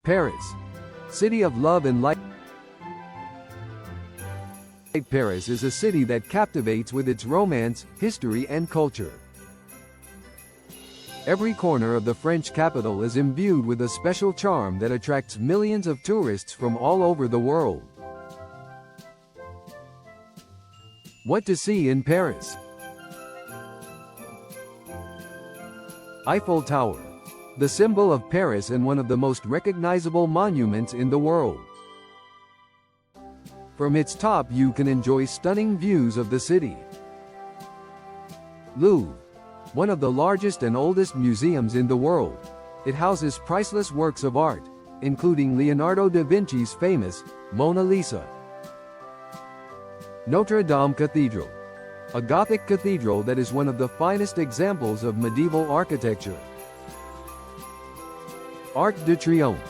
Paris, city of love and light. Paris is a city that captivates with its romance, history and culture. Every corner of the French capital is imbued with a special charm that attracts millions of tourists from all over the world. What to see in Paris? Eiffel Tower, the symbol of Paris and one of the most recognizable monuments in the world. From its top you can enjoy stunning views of the city. Louvre, one of the largest and oldest museums in the world. It houses priceless works of art, including Leonardo da Vinci's famous Mona Lisa. Notre Dame Cathedral, a Gothic cathedral that is one of the finest examples of medieval architecture. Arc de Triomphe,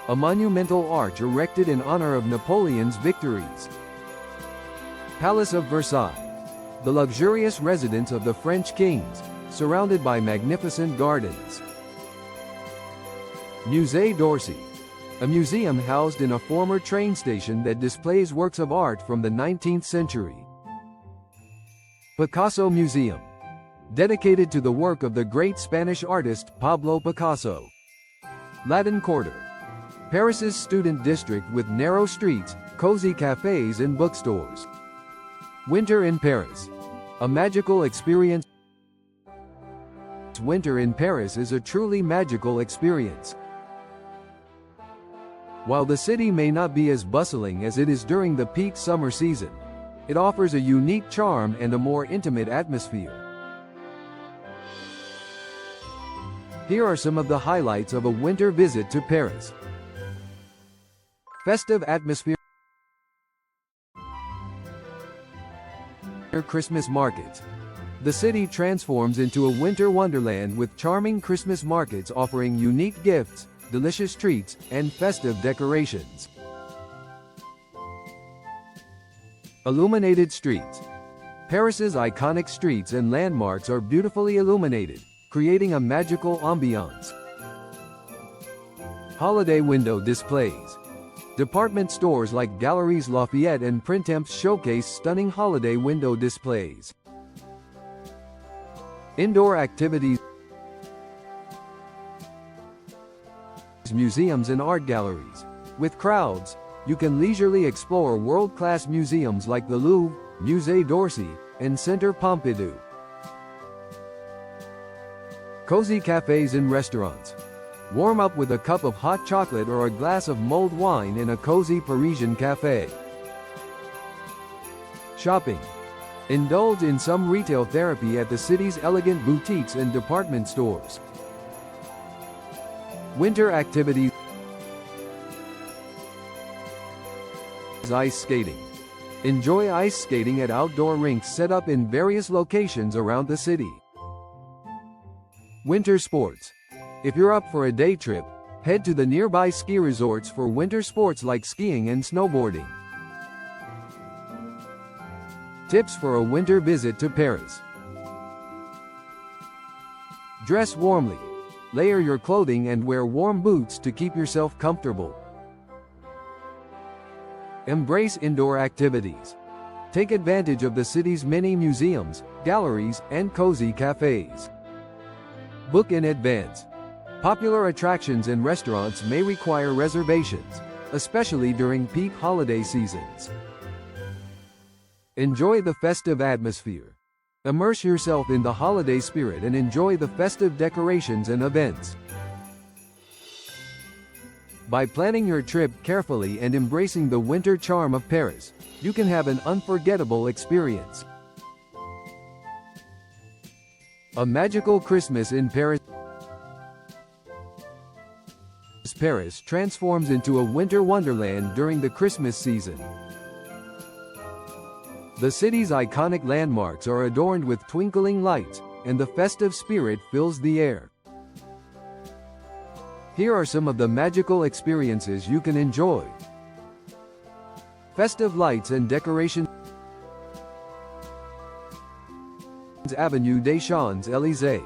a monumental arch erected in honor of Napoleon's victories. Palace of Versailles, the luxurious residence of the French kings, surrounded by magnificent gardens. Musée d'Orsay, a museum housed in a former train station that displays works of art from the 19th century. Picasso Museum, dedicated to the work of the great Spanish artist Pablo Picasso. Latin Quarter, Paris's student district with narrow streets, cozy cafes and bookstores. Winter in Paris, a magical experience. Winter in Paris is a truly magical experience. While the city may not be as bustling as it is during the peak summer season, it offers a unique charm and a more intimate atmosphere. Here are some of the highlights of a winter visit to Paris. Festive atmosphere. Christmas markets. The city transforms into a winter wonderland with charming Christmas markets offering unique gifts, delicious treats, and festive decorations. Illuminated streets. Paris's iconic streets and landmarks are beautifully illuminated, creating a magical ambiance. Holiday window displays. Department stores like Galeries Lafayette and Printemps showcase stunning holiday window displays. Indoor activities. Museums and art galleries. With crowds, you can leisurely explore world-class museums like the Louvre, Musée d'Orsay, and Centre Pompidou. Cozy cafes and restaurants. Warm up with a cup of hot chocolate or a glass of mulled wine in a cozy Parisian café. Shopping. Indulge in some retail therapy at the city's elegant boutiques and department stores. Winter activities. Ice skating. Enjoy ice skating at outdoor rinks set up in various locations around the city. Winter sports. If you're up for a day trip, head to the nearby ski resorts for winter sports like skiing and snowboarding. Tips for a winter visit to Paris. Dress warmly. Layer your clothing and wear warm boots to keep yourself comfortable. Embrace indoor activities. Take advantage of the city's many museums, galleries, and cozy cafes. Book in advance. Popular attractions and restaurants may require reservations, especially during peak holiday seasons. Enjoy the festive atmosphere. Immerse yourself in the holiday spirit and enjoy the festive decorations and events. By planning your trip carefully and embracing the winter charm of Paris, you can have an unforgettable experience. A magical Christmas in Paris. Paris transforms into a winter wonderland during the Christmas season. The city's iconic landmarks are adorned with twinkling lights, and the festive spirit fills the air. Here are some of the magical experiences you can enjoy. Festive lights and decorations. Avenue des Champs-Élysées.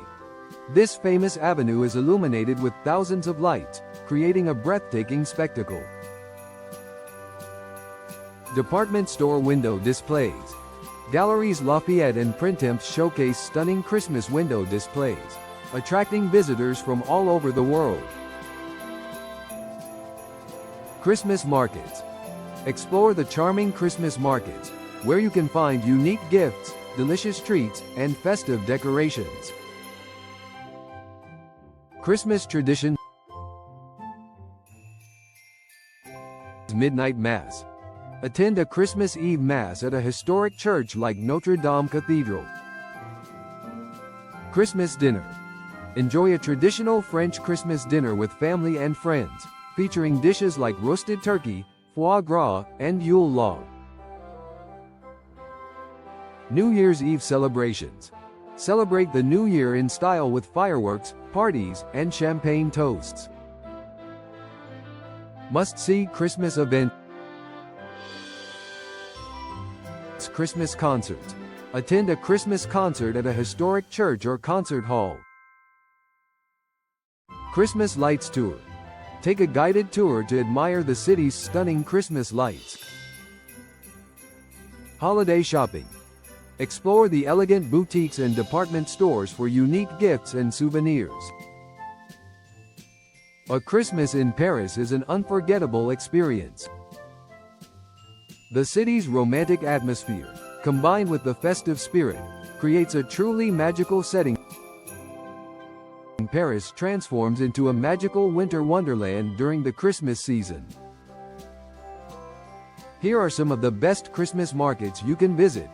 This famous avenue is illuminated with thousands of lights, creating a breathtaking spectacle. Department store window displays. Galeries Lafayette and Printemps showcase stunning Christmas window displays, attracting visitors from all over the world. Christmas markets. Explore the charming Christmas markets, where you can find unique gifts, delicious treats, and festive decorations. Christmas tradition. Midnight Mass. Attend a Christmas Eve Mass at a historic church like Notre Dame Cathedral. Christmas dinner. Enjoy a traditional French Christmas dinner with family and friends, featuring dishes like roasted turkey, foie gras, and Yule log. New Year's Eve celebrations. Celebrate the new year in style with fireworks, parties, and champagne toasts. Must-see Christmas event. Christmas concerts. Attend a Christmas concert at a historic church or concert hall. Christmas lights tour. Take a guided tour to admire the city's stunning Christmas lights. Holiday shopping. Explore the elegant boutiques and department stores for unique gifts and souvenirs. A Christmas in Paris is an unforgettable experience. The city's romantic atmosphere, combined with the festive spirit, creates a truly magical setting. Paris transforms into a magical winter wonderland during the Christmas season. Here are some of the best Christmas markets you can visit.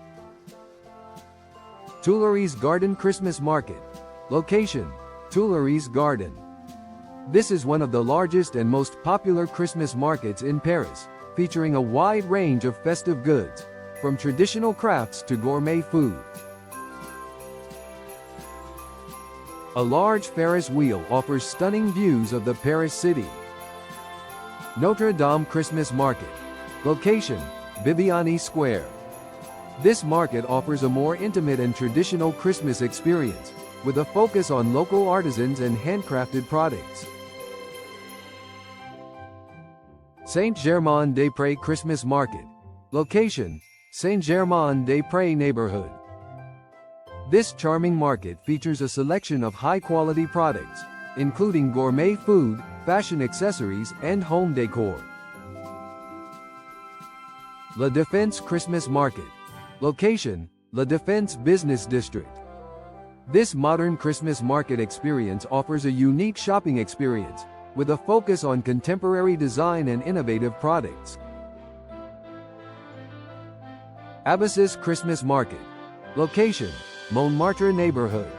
Tuileries Garden Christmas Market. Location: Tuileries Garden. This is one of the largest and most popular Christmas markets in Paris, featuring a wide range of festive goods, from traditional crafts to gourmet food. A large Ferris wheel offers stunning views of the Paris city. Notre Dame Christmas Market. Location: Viviani Square. This market offers a more intimate and traditional Christmas experience, with a focus on local artisans and handcrafted products. Saint-Germain-des-Prés Christmas Market. Location: Saint-Germain-des-Prés neighborhood. This charming market features a selection of high-quality products, including gourmet food, fashion accessories, and home decor. La Défense Christmas Market. Location: La Défense Business District. This modern Christmas market experience offers a unique shopping experience, with a focus on contemporary design and innovative products. Abysses Christmas Market. Location: Montmartre neighborhood.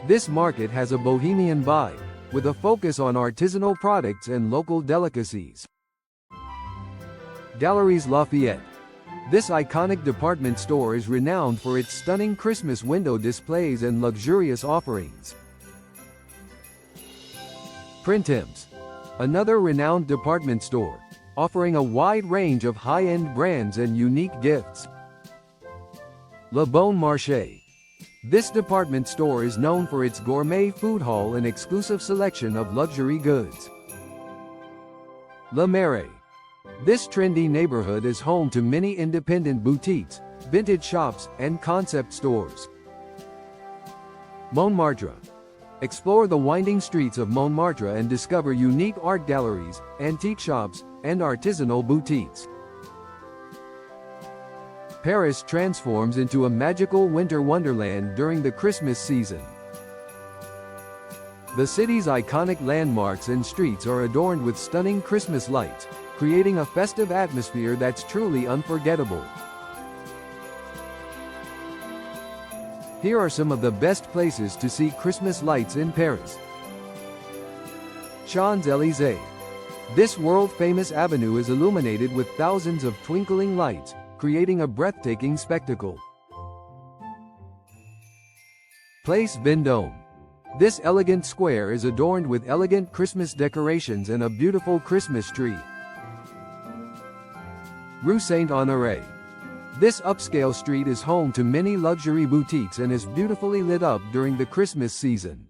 This market has a bohemian vibe, with a focus on artisanal products and local delicacies. Galeries Lafayette. This iconic department store is renowned for its stunning Christmas window displays and luxurious offerings. Printemps. Another renowned department store, offering a wide range of high-end brands and unique gifts. Le Bon Marché. This department store is known for its gourmet food hall and exclusive selection of luxury goods. La Marais. This trendy neighborhood is home to many independent boutiques, vintage shops, and concept stores. Montmartre. Explore the winding streets of Montmartre and discover unique art galleries, antique shops, and artisanal boutiques. Paris transforms into a magical winter wonderland during the Christmas season. The city's iconic landmarks and streets are adorned with stunning Christmas lights, creating a festive atmosphere that's truly unforgettable. Here are some of the best places to see Christmas lights in Paris. Champs-Élysées. This world-famous avenue is illuminated with thousands of twinkling lights, creating a breathtaking spectacle. Place Vendôme. This elegant square is adorned with elegant Christmas decorations and a beautiful Christmas tree. Rue Saint-Honoré. This upscale street is home to many luxury boutiques and is beautifully lit up during the Christmas season.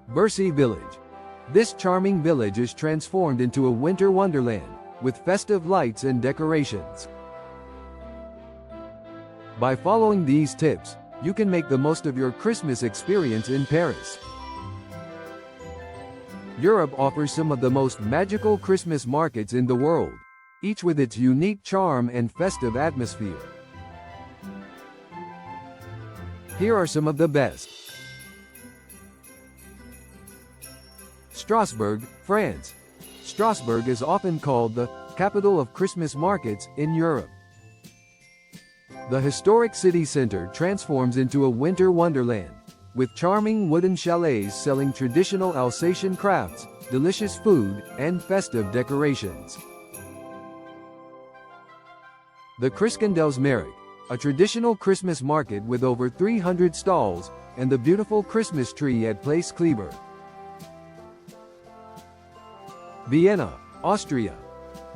Bercy Village. This charming village is transformed into a winter wonderland, with festive lights and decorations. By following these tips, you can make the most of your Christmas experience in Paris. Europe offers some of the most magical Christmas markets in the world, each with its unique charm and festive atmosphere. Here are some of the best. Strasbourg, France. Strasbourg is often called the capital of Christmas markets in Europe. The historic city center transforms into a winter wonderland, with charming wooden chalets selling traditional Alsatian crafts, delicious food, and festive decorations. The Christkindlesmarkt Markt, a traditional Christmas market with over 300 stalls, and the beautiful Christmas tree at Place Kleber. Vienna, Austria.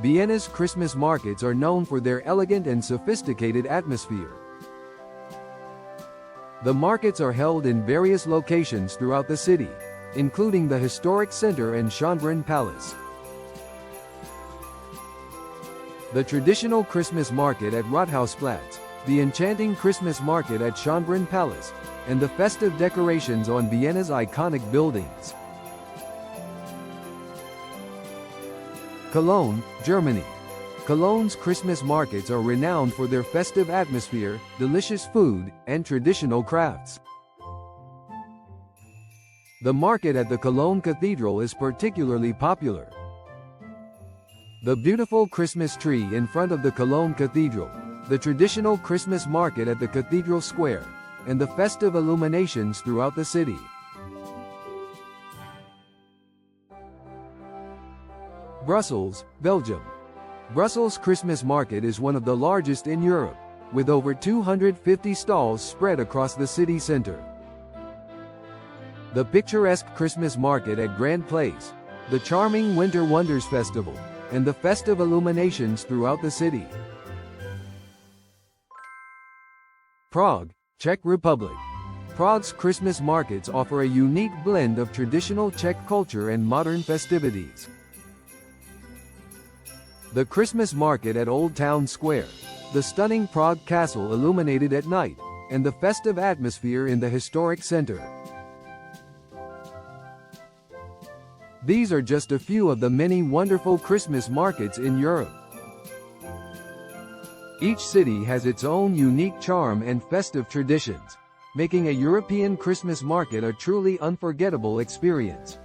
Vienna's Christmas markets are known for their elegant and sophisticated atmosphere. The markets are held in various locations throughout the city, including the historic center and Schönbrunn Palace. The traditional Christmas market at Rathausplatz, the enchanting Christmas market at Schönbrunn Palace, and the festive decorations on Vienna's iconic buildings. Cologne, Germany. Cologne's Christmas markets are renowned for their festive atmosphere, delicious food, and traditional crafts. The market at the Cologne Cathedral is particularly popular. The beautiful Christmas tree in front of the Cologne Cathedral, the traditional Christmas market at the Cathedral Square, and the festive illuminations throughout the city. Brussels, Belgium. Brussels Christmas market is one of the largest in Europe, with over 250 stalls spread across the city center. The picturesque Christmas market at Grand Place, the charming Winter Wonders Festival, and the festive illuminations throughout the city. Prague, Czech Republic. Prague's Christmas markets offer a unique blend of traditional Czech culture and modern festivities. The Christmas market at Old Town Square, the stunning Prague Castle illuminated at night, and the festive atmosphere in the historic center. These are just a few of the many wonderful Christmas markets in Europe. Each city has its own unique charm and festive traditions, making a European Christmas market a truly unforgettable experience.